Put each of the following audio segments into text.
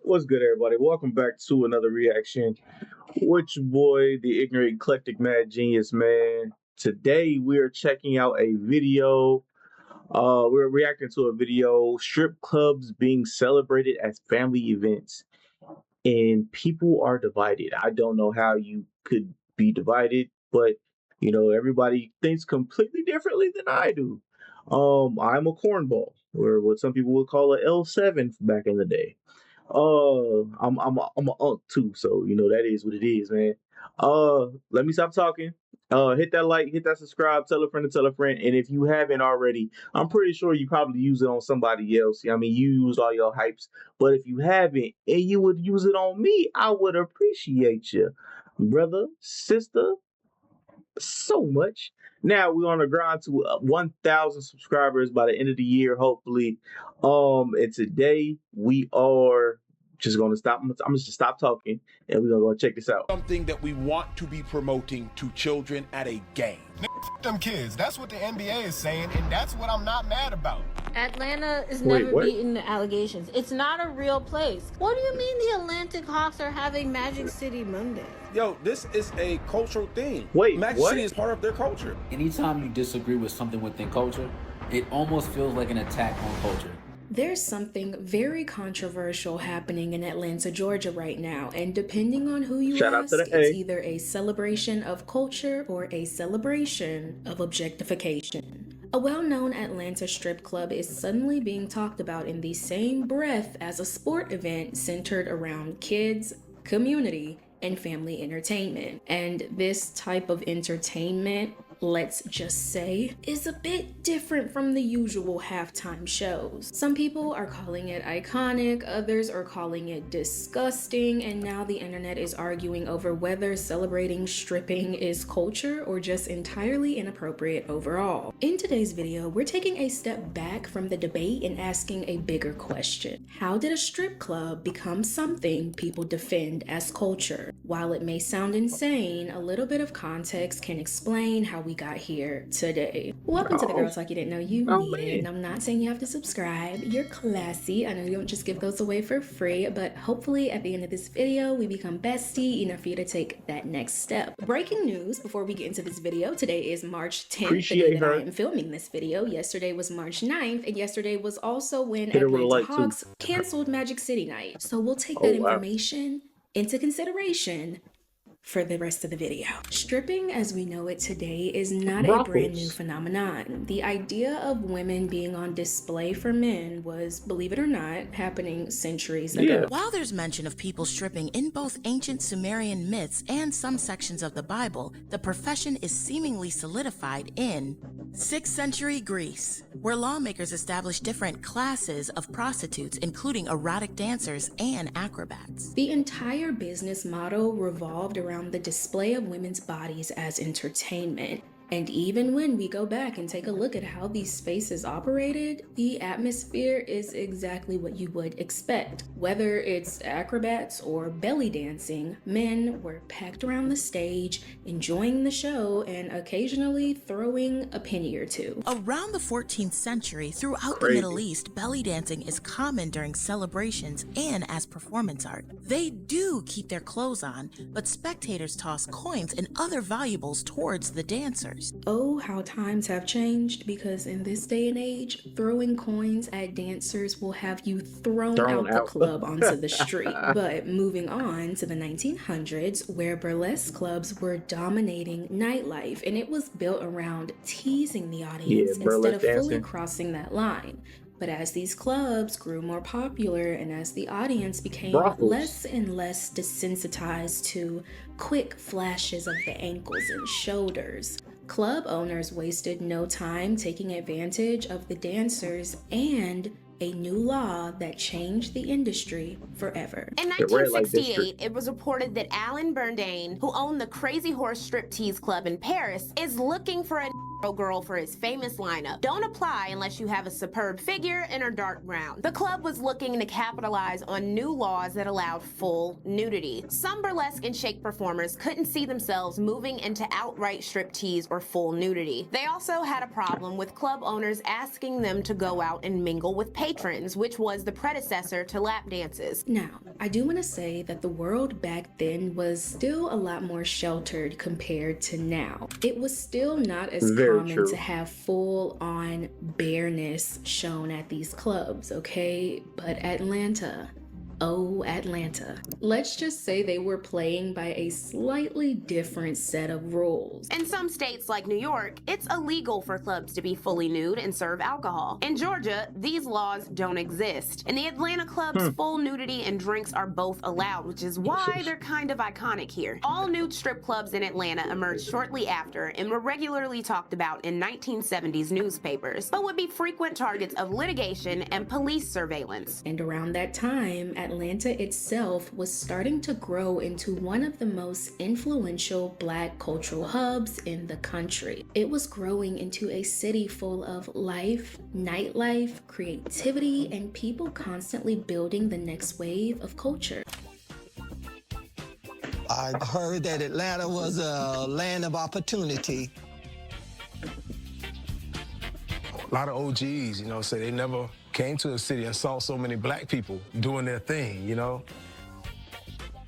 What's good, everybody? Welcome back to another reaction with your boy, the ignorant, eclectic, mad genius, man. Today, we're checking out a video. We're reacting to a video: strip clubs being celebrated as family events, and people are divided. I don't know how you could be divided, but everybody thinks completely differently than I do. I'm a cornball, or what some people would call a L7 back in the day. I'm a unk too, so that is what it is, man. Let me stop talking. Hit that like, hit that subscribe, tell a friend to tell a friend, and if you haven't already, I'm pretty sure you probably use it on somebody else. I mean, you use all your hypes, but if you haven't and you would use it on me, I would appreciate you, brother, sister, so much. Now we're on the grind to 1,000 subscribers by the end of the year, hopefully. And today we are just gonna stop. I'm just stop talking, and we're gonna go check this out. Something that we want to be promoting to children at a game. Them kids. That's what the NBA is saying, and that's what I'm not mad about. Atlanta is Wait, never what? beaten the allegations. It's not a real place. What do you mean the Atlantic Hawks are having Magic City Monday? Yo, this is a cultural thing. Wait, Magic what? City is part of their culture. Anytime you disagree with something within culture, it almost feels like an attack on culture. There's something very controversial happening in Atlanta, Georgia right now, and depending on who you Shout out ask, to the it's A. either a celebration of culture or a celebration of objectification. A well-known Atlanta strip club is suddenly being talked about in the same breath as a sport event centered around kids, community, and family entertainment. And this type of entertainment, let's just say, is a bit different from the usual halftime shows. Some people are calling it iconic, others are calling it disgusting, and now the internet is arguing over whether celebrating stripping is culture or just entirely inappropriate overall. In today's video, we're taking a step back from the debate and asking a bigger question. How did a strip club become something people defend as culture? While it may sound insane, a little bit of context can explain how we got here today. Welcome to the Girl Talk You Didn't Know You Needed. And I'm not saying you have to subscribe. You're classy. I know you don't just give those away for free, but hopefully at the end of this video, we become bestie enough for you to take that next step. Breaking news before we get into this video. Today is March 10th, the day that I am filming this video. Yesterday was March 9th, and yesterday was also when Atlanta Hawks canceled Magic City Night. So we'll take that information into consideration for the rest of the video. Stripping as we know it today is not a brand new phenomenon. The idea of women being on display for men was, believe it or not, happening centuries ago. While there's mention of people stripping in both ancient Sumerian myths and some sections of the Bible, the profession is seemingly solidified in 6th century Greece, where lawmakers established different classes of prostitutes, including erotic dancers and acrobats. The entire business model revolved around the display of women's bodies as entertainment. And even when we go back and take a look at how these spaces operated, the atmosphere is exactly what you would expect. Whether it's acrobats or belly dancing, men were packed around the stage, enjoying the show and occasionally throwing a penny or two. Around the 14th century, throughout the Middle East, belly dancing is common during celebrations and as performance art. They do keep their clothes on, but spectators toss coins and other valuables towards the dancers. Oh, how times have changed, because in this day and age, throwing coins at dancers will have you thrown out the club onto the street. But moving on to the 1900s, where burlesque clubs were dominating nightlife, and it was built around teasing the audience instead of fully crossing that line. But as these clubs grew more popular and as the audience became less and less desensitized to quick flashes of the ankles and shoulders, club owners wasted no time taking advantage of the dancers and a new law that changed the industry forever. In 1968, it was reported that Alan Burdane, who owned the Crazy Horse Striptease Club in Paris, is looking for a girl for his famous lineup. Don't apply unless you have a superb figure and are dark brown. The club was looking to capitalize on new laws that allowed full nudity. Some burlesque and shake performers couldn't see themselves moving into outright striptease or full nudity. They also had a problem with club owners asking them to go out and mingle with patrons, which was the predecessor to lap dances. Now, I do want to say that the world back then was still a lot more sheltered compared to now. It was still not as common to have full-on bareness shown at these clubs, okay? But Atlanta, oh, Atlanta. Let's just say they were playing by a slightly different set of rules. In some states like New York, it's illegal for clubs to be fully nude and serve alcohol. In Georgia, these laws don't exist. In the Atlanta clubs, full nudity and drinks are both allowed, which is why they're kind of iconic here. All nude strip clubs in Atlanta emerged shortly after and were regularly talked about in 1970s newspapers, but would be frequent targets of litigation and police surveillance. And around that time, Atlanta itself was starting to grow into one of the most influential Black cultural hubs in the country. It was growing into a city full of life, nightlife, creativity, and people constantly building the next wave of culture. I heard that Atlanta was a land of opportunity. A lot of OGs, you know, say they never came to a city and saw so many Black people doing their thing, you know?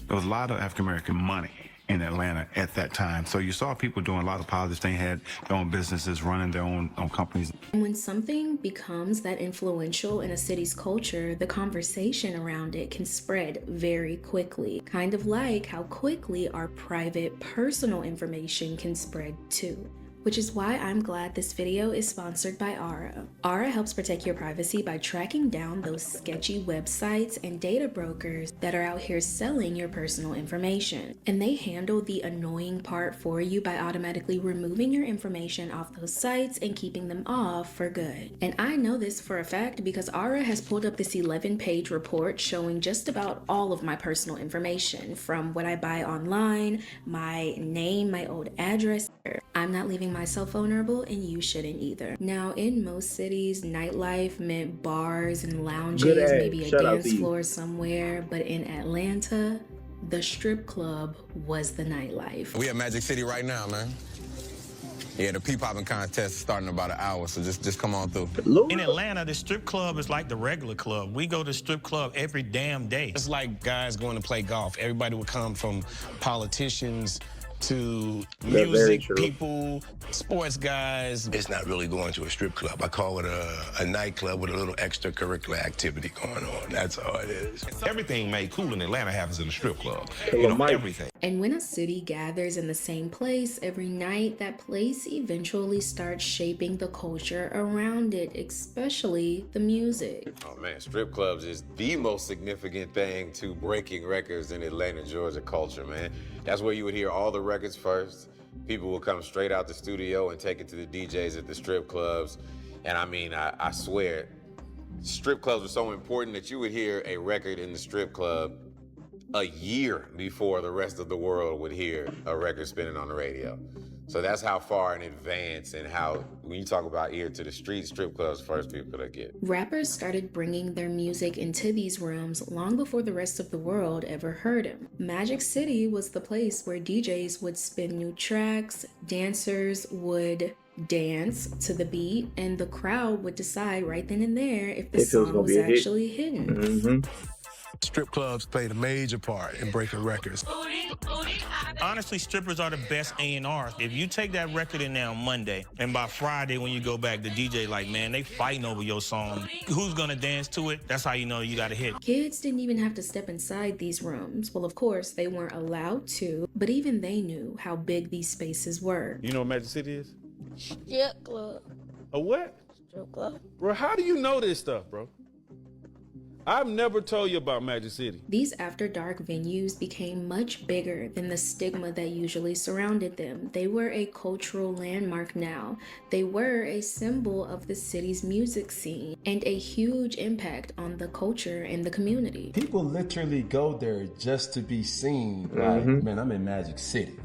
There was a lot of African-American money in Atlanta at that time. So you saw people doing a lot of positive things, had their own businesses, running their own companies. And when something becomes that influential in a city's culture, the conversation around it can spread very quickly. Kind of like how quickly our private, personal information can spread too. Which is why I'm glad this video is sponsored by Aura. Aura helps protect your privacy by tracking down those sketchy websites and data brokers that are out here selling your personal information. And they handle the annoying part for you by automatically removing your information off those sites and keeping them off for good. And I know this for a fact because Aura has pulled up this 11-page report showing just about all of my personal information, from what I buy online, my name, my old address. I'm not leaving myself vulnerable, and you shouldn't either. Now, in most cities, nightlife meant bars and lounges, maybe a dance floor somewhere, but in Atlanta, the strip club was the nightlife. We at Magic City right now, man. Yeah, the pee-popping contest is starting in about an hour, so just come on through. In Atlanta, the strip club is like the regular club. We go to strip club every damn day. It's like guys going to play golf. Everybody would come, from politicians to music people, sports guys. It's not really going to a strip club. I call it a nightclub with a little extracurricular activity going on. That's all it is. Everything made cool in Atlanta happens in a strip club. You know, everything. And when a city gathers in the same place every night, that place eventually starts shaping the culture around it, especially the music. Oh man, strip clubs is the most significant thing to breaking records in Atlanta, Georgia culture, man. That's where you would hear all the records first. People will come straight out the studio and take it to the DJs at the strip clubs. And I mean, I swear, strip clubs are so important that you would hear a record in the strip club a year before the rest of the world would hear a record spinning on the radio. So that's how far in advance, and how, when you talk about ear to the street, strip clubs first people to get. Rappers started bringing their music into these rooms long before the rest of the world ever heard them. Magic City was the place where DJs would spin new tracks, dancers would dance to the beat, and the crowd would decide right then and there if the song was actually hitting. Strip clubs played a major part in breaking records. Honestly, strippers are the best A&R. If you take that record in there on Monday, and by Friday when you go back, the DJ like, man, they fighting over your song. Who's gonna dance to it? That's how you know you got a hit. Kids didn't even have to step inside these rooms. Well, of course, they weren't allowed to, but even they knew how big these spaces were. You know what Magic City is? Strip club. A what? Strip club. Bro, how do you know this stuff, bro? I've never told you about Magic City. These after dark venues became much bigger than the stigma that usually surrounded them. They were a cultural landmark now. They were a symbol of the city's music scene and a huge impact on the culture and the community. People literally go there just to be seen. Like, man, I'm in Magic City.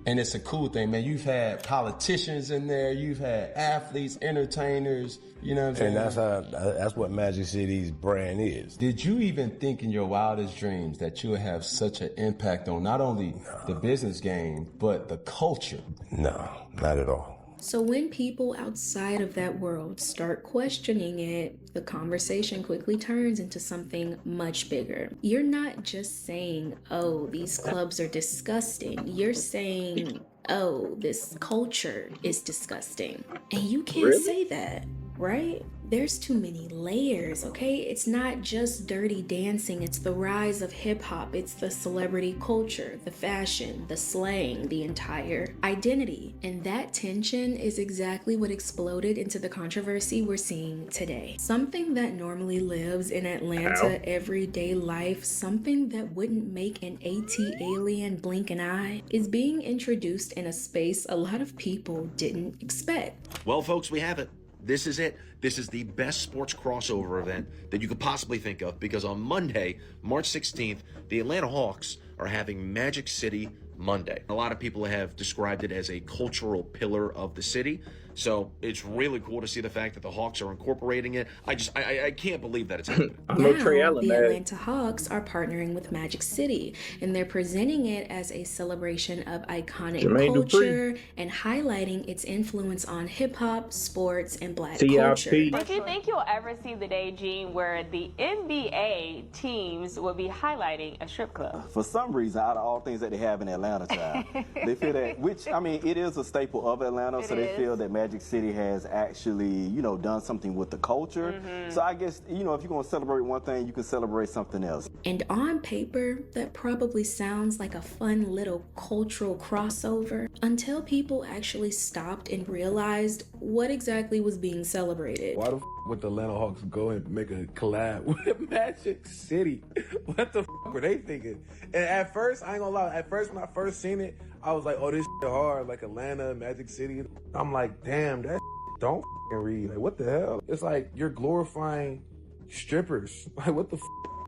And it's a cool thing, man. You've had politicians in there, you've had athletes, entertainers, you know what I'm saying? And that's what Magic City's brand is. Did you even think in your wildest dreams that you would have such an impact on not only the business game, but the culture? No, not at all. So when people outside of that world start questioning it, the conversation quickly turns into something much bigger. You're not just saying, oh, these clubs are disgusting. You're saying, oh, this culture is disgusting. And you can't say that, right? There's too many layers, okay? It's not just Dirty Dancing, it's the rise of hip hop, it's the celebrity culture, the fashion, the slang, the entire identity. And that tension is exactly what exploded into the controversy we're seeing today. Something that normally lives in Atlanta everyday life, something that wouldn't make an AT alien blink an eye, is being introduced in a space a lot of people didn't expect. Well, folks, we have it. This is it. This is the best sports crossover event that you could possibly think of, because on Monday, March 16th, the Atlanta Hawks are having Magic City Monday. A lot of people have described it as a cultural pillar of the city. So it's really cool to see the fact that the Hawks are incorporating it. I can't believe that it's happening. Now, the Atlanta Hawks are partnering with Magic City, and they're presenting it as a celebration of iconic culture and highlighting its influence on hip-hop, sports, and black culture. Do you think you'll ever see the day, Gene, where the NBA teams will be highlighting a strip club? For some reason, out of all things that they have in Atlanta, child, they feel that, which, I mean, it is a staple of Atlanta, so they feel that Magic City has actually, you know, done something with the culture. So I guess, you know, if you're going to celebrate one thing, you can celebrate something else. And on paper, that probably sounds like a fun little cultural crossover until people actually stopped and realized what exactly was being celebrated. Why the would the Atlanta Hawks go and make a collab with Magic City? What the were they thinking? And at first, I ain't gonna lie, at first when I first seen it, I was like, oh, this hard, like Atlanta, Magic City. I'm like, damn, that don't read. Like, what the hell? It's like you're glorifying strippers. Like, what the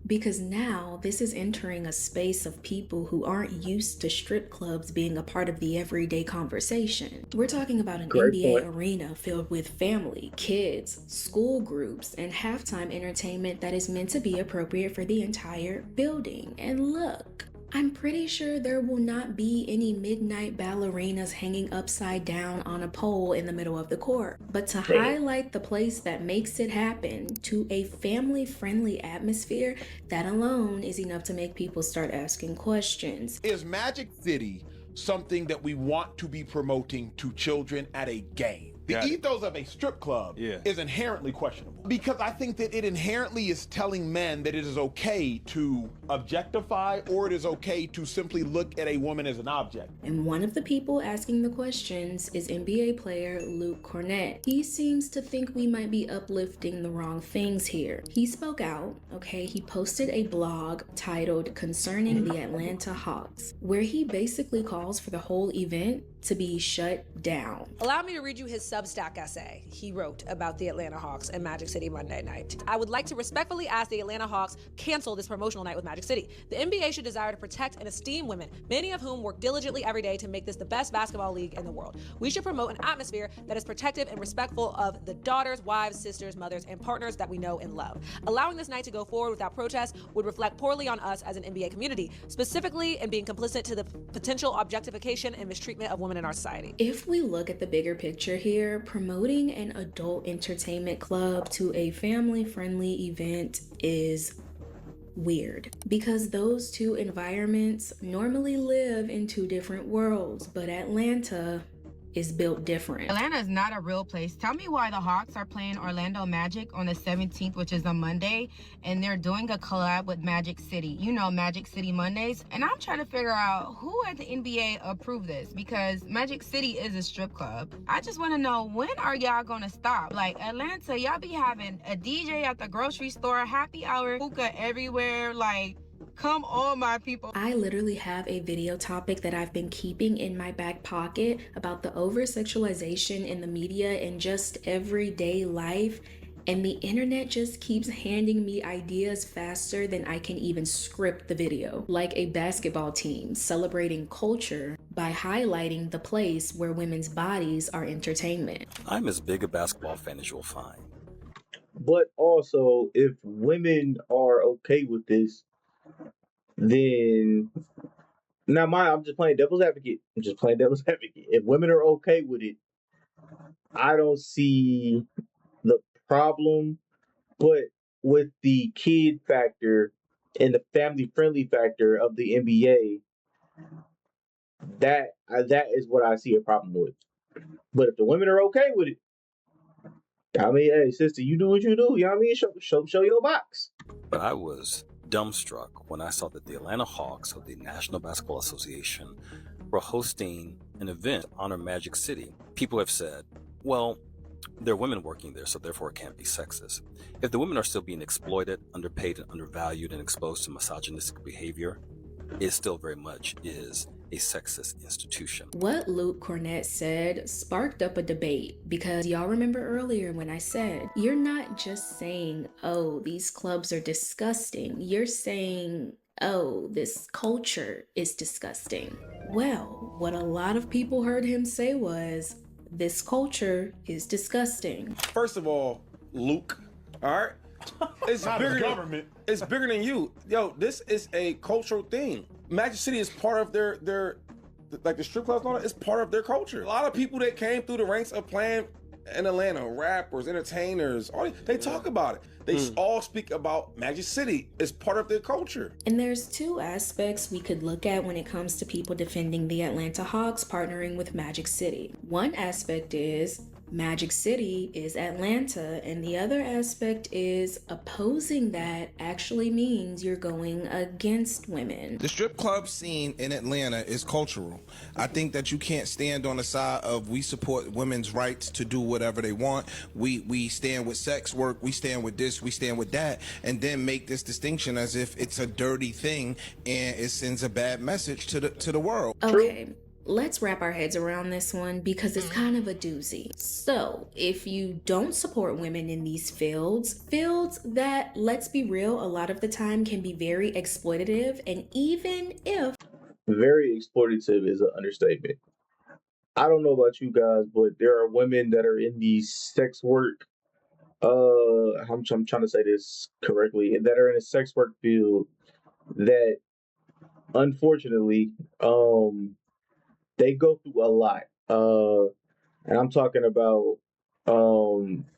Because now this is entering a space of people who aren't used to strip clubs being a part of the everyday conversation. We're talking about an NBA arena filled with family, kids, school groups, and halftime entertainment that is meant to be appropriate for the entire building. And look, I'm pretty sure there will not be any midnight ballerinas hanging upside down on a pole in the middle of the court. But to highlight the place that makes it happen to a family-friendly atmosphere, that alone is enough to make people start asking questions. Is Magic City something that we want to be promoting to children at a game? The ethos of a strip club is inherently questionable, because I think that it inherently is telling men that it is okay to objectify, or it is okay to simply look at a woman as an object. And one of the people asking the questions is NBA player Luke Cornett. He seems to think we might be uplifting the wrong things here. He spoke out, okay? He posted a blog titled Concerning the Atlanta Hawks, where he basically calls for the whole event to be shut down. Allow me to read you his Substack essay he wrote about the Atlanta Hawks and Magic City Monday night. I would like to respectfully ask the Atlanta Hawks cancel this promotional night with Magic City. The NBA should desire to protect and esteem women, many of whom work diligently every day to make this the best basketball league in the world. We should promote an atmosphere that is protective and respectful of the daughters, wives, sisters, mothers, and partners that we know and love. Allowing this night to go forward without protest would reflect poorly on us as an NBA community, specifically in being complicit to the potential objectification and mistreatment of women in our society. If we look at the bigger picture here, promoting an adult entertainment club to a family-friendly event is weird, because those two environments normally live in two different worlds, but Atlanta is built different. Atlanta is not a real place. Tell me why the Hawks are playing Orlando Magic on the 17th, which is a Monday, and they're doing a collab with Magic City. You know, Magic City Mondays. And I'm trying to figure out who at the NBA approved this, because Magic City is a strip club. I just want to know, when are y'all going to stop? Like, Atlanta, y'all be having a DJ at the grocery store, happy hour, hookah everywhere, like, come on, my people. I literally have a video topic that I've been keeping in my back pocket about the over-sexualization in the media and just everyday life. and the internet just keeps handing me ideas faster than I can even script the video, like a basketball team celebrating culture by highlighting the place where women's bodies are entertainment. I'm as big a basketball fan as you'll find. But also, if women are okay with this, then I'm just playing devil's advocate. If women are okay with it, I don't see the problem. But with the kid factor and the family friendly factor of the NBA, that is what I see a problem with. But if the women are okay with it, I mean, hey, sister, you do what you do. You know what I mean? Show your box. But I was dumbstruck when I saw that the Atlanta Hawks of the National Basketball Association were hosting an event to honor Magic City. People have said, well, there are women working there, so therefore it can't be sexist. If the women are still being exploited, underpaid, and undervalued, and exposed to misogynistic behavior, it still very much is a sexist institution. What Luke Cornett said sparked up a debate, because y'all remember earlier when I said, you're not just saying, oh, these clubs are disgusting. You're saying, oh, this culture is disgusting. Well, what a lot of people heard him say was, this culture is disgusting. First of all, Luke, all right? It's bigger than you. Yo, this is a cultural thing. Magic City is part of their like the strip clubs and all that, it's part of their culture. A lot of people that came through the ranks of playing in Atlanta, rappers, entertainers, they talk about it. They all speak about Magic City. It's part of their culture. And there's two aspects we could look at when it comes to people defending the Atlanta Hawks partnering with Magic City. One aspect is Magic City is Atlanta, and the other aspect is opposing that actually means you're going against women. The strip club scene in Atlanta is cultural. I think that you can't stand on the side of we support women's rights to do whatever they want. We stand with sex work, we stand with this, we stand with that, and then make this distinction as if it's a dirty thing and it sends a bad message to the world. Okay. Let's wrap our heads around this one because it's kind of a doozy. So, if you don't support women in these fields that, let's be real, a lot of the time can be very exploitative, and even if... Very exploitative is an understatement. I don't know about you guys, but there are women that are in the sex work, I'm trying to say this correctly, that are in a sex work field that, unfortunately, they go through a lot. And I'm talking about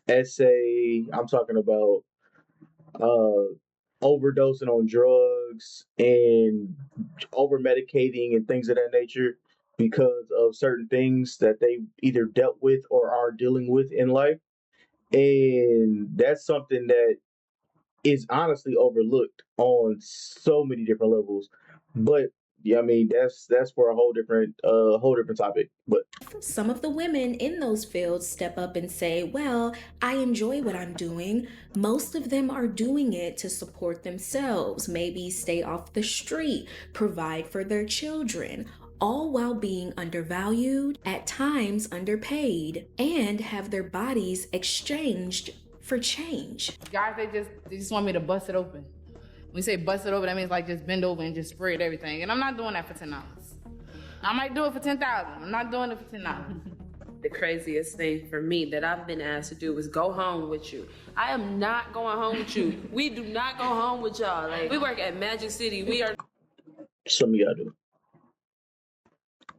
essay, I'm talking about overdosing on drugs and over medicating and things of that nature because of certain things that they either dealt with or are dealing with in life. And that's something that is honestly overlooked on so many different levels. But yeah, I mean, that's for a whole different topic. But some of the women in those fields step up and say, well, I enjoy what I'm doing. Most of them are doing it to support themselves, maybe stay off the street, provide for their children, all while being undervalued, at times underpaid, and have their bodies exchanged for change. Guys, they just want me to bust it open. When we say bust it over, that means like just bend over and just spread everything. And I'm not doing that for $10. I might do it for $10,000. I'm not doing it for $10. The craziest thing for me that I've been asked to do is go home with you. I am not going home with you. We do not go home with y'all. Like, we work at Magic City. We are some of y'all do.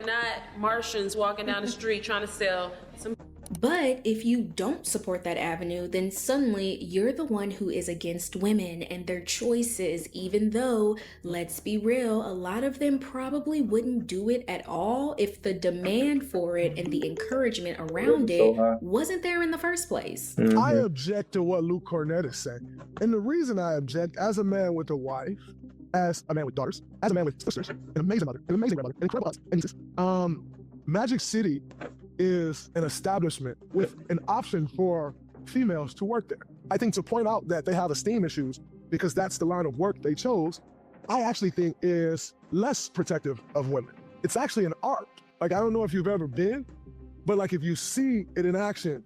Not Martians walking down the street trying to sell some. But if you don't support that avenue, then suddenly you're the one who is against women and their choices, even though, let's be real, a lot of them probably wouldn't do it at all if the demand for it and the encouragement around it wasn't there in the first place. Mm-hmm. I object to what Luke Cornett is saying. And the reason I object, as a man with a wife, as a man with daughters, as a man with sisters, an amazing mother, an amazing grandmother, an incredible husband, and nieces, Magic City is an establishment with an option for females to work there. I think to point out that they have esteem issues because that's the line of work they chose, I actually think is less protective of women. It's actually an art. Like, I don't know if you've ever been, but like if you see it in action,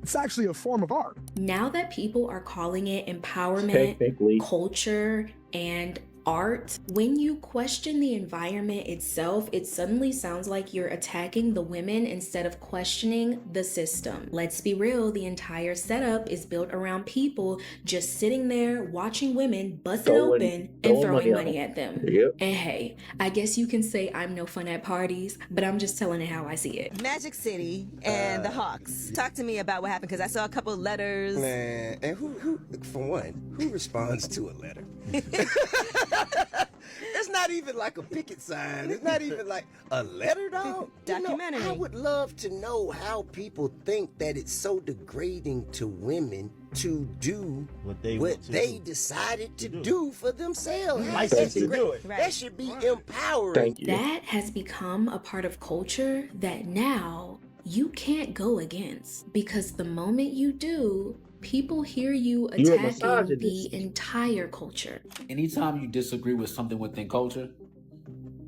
It's actually a form of art. Now that people are calling it empowerment, culture, and art, when you question the environment itself, it suddenly sounds like you're attacking the women instead of questioning the system. Let's be real, the entire setup is built around people just sitting there watching women bust it open and throwing money at them. Yep. And hey, I guess you can say I'm no fun at parties, but I'm just telling it how I see it. Magic City and the Hawks. Talk to me about what happened, because I saw a couple of letters. Man, and who, for one, who responds to a letter? It's not even like a picket sign. It's not even like a letter, dog. Documentary. You know, I would love to know how people think that it's so degrading to women to do what they decided to do for themselves. License to do it. That should be empowering. Thank you. That has become a part of culture that now you can't go against, because the moment you do, people hear you attacking the entire culture. Anytime you disagree with something within culture,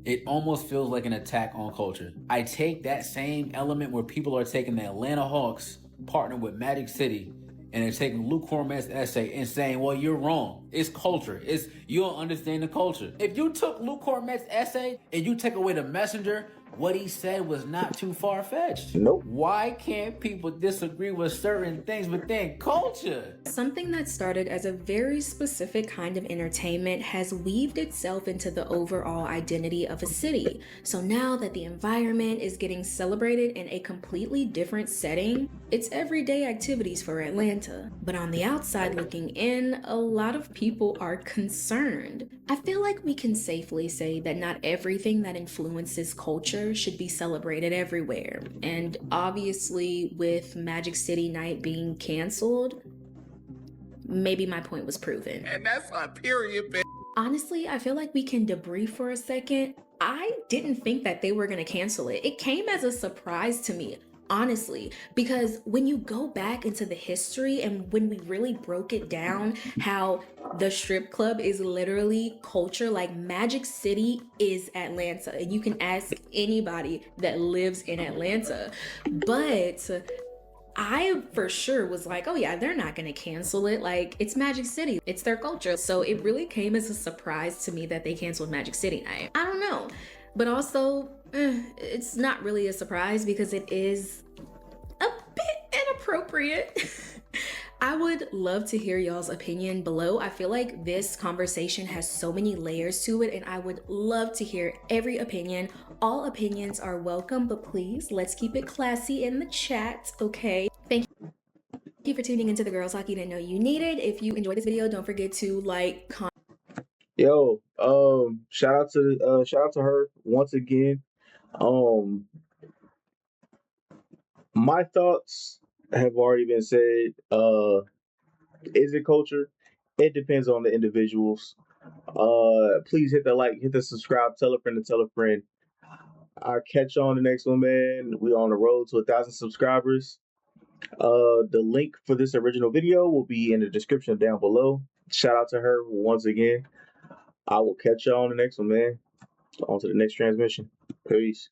it almost feels like an attack on culture. I take that same element where people are taking the Atlanta Hawks, partner with Magic City, and they're taking Luke Cormet's essay and saying, well, you're wrong. It's culture. You don't understand the culture. If you took Luke Cormet's essay and you take away the messenger, what he said was not too far-fetched. Nope. Why can't people disagree with certain things within culture? Something that started as a very specific kind of entertainment has weaved itself into the overall identity of a city. So now that the environment is getting celebrated in a completely different setting, it's everyday activities for Atlanta. But on the outside looking in, a lot of people are concerned. I feel like we can safely say that not everything that influences culture should be celebrated everywhere. And obviously, with Magic City Night being canceled, maybe my point was proven. And that's my period, man. Honestly, I feel like we can debrief for a second. I didn't think that they were gonna cancel it. It came as a surprise to me, honestly, because when you go back into the history and when we really broke it down, how the strip club is literally culture, like Magic City is Atlanta, and you can ask anybody that lives in Atlanta. But I for sure was like, oh yeah, they're not gonna cancel it. Like, it's Magic City, it's their culture. So it really came as a surprise to me that they canceled Magic City Night. I don't know, but also it's not really a surprise because it is a bit inappropriate. I would love to hear y'all's opinion below. I feel like this conversation has so many layers to it, and I would love to hear every opinion. All opinions are welcome, but please, let's keep it classy in the chat, okay? Thank you for tuning into the Girls Talk You Didn't Know You Needed. If you enjoyed this video, don't forget to like, comment. Yo, shout out to her once again. My thoughts have already been said. Is it culture? It depends on the individuals. Please hit the like, hit the subscribe, tell a friend to tell a friend. I'll catch you on the next one, man. We're on the road to 1,000 subscribers. The link for this original video will be in the description down below. Shout out to her once again. I will catch you on the next one, man. On to the next transmission. Peace.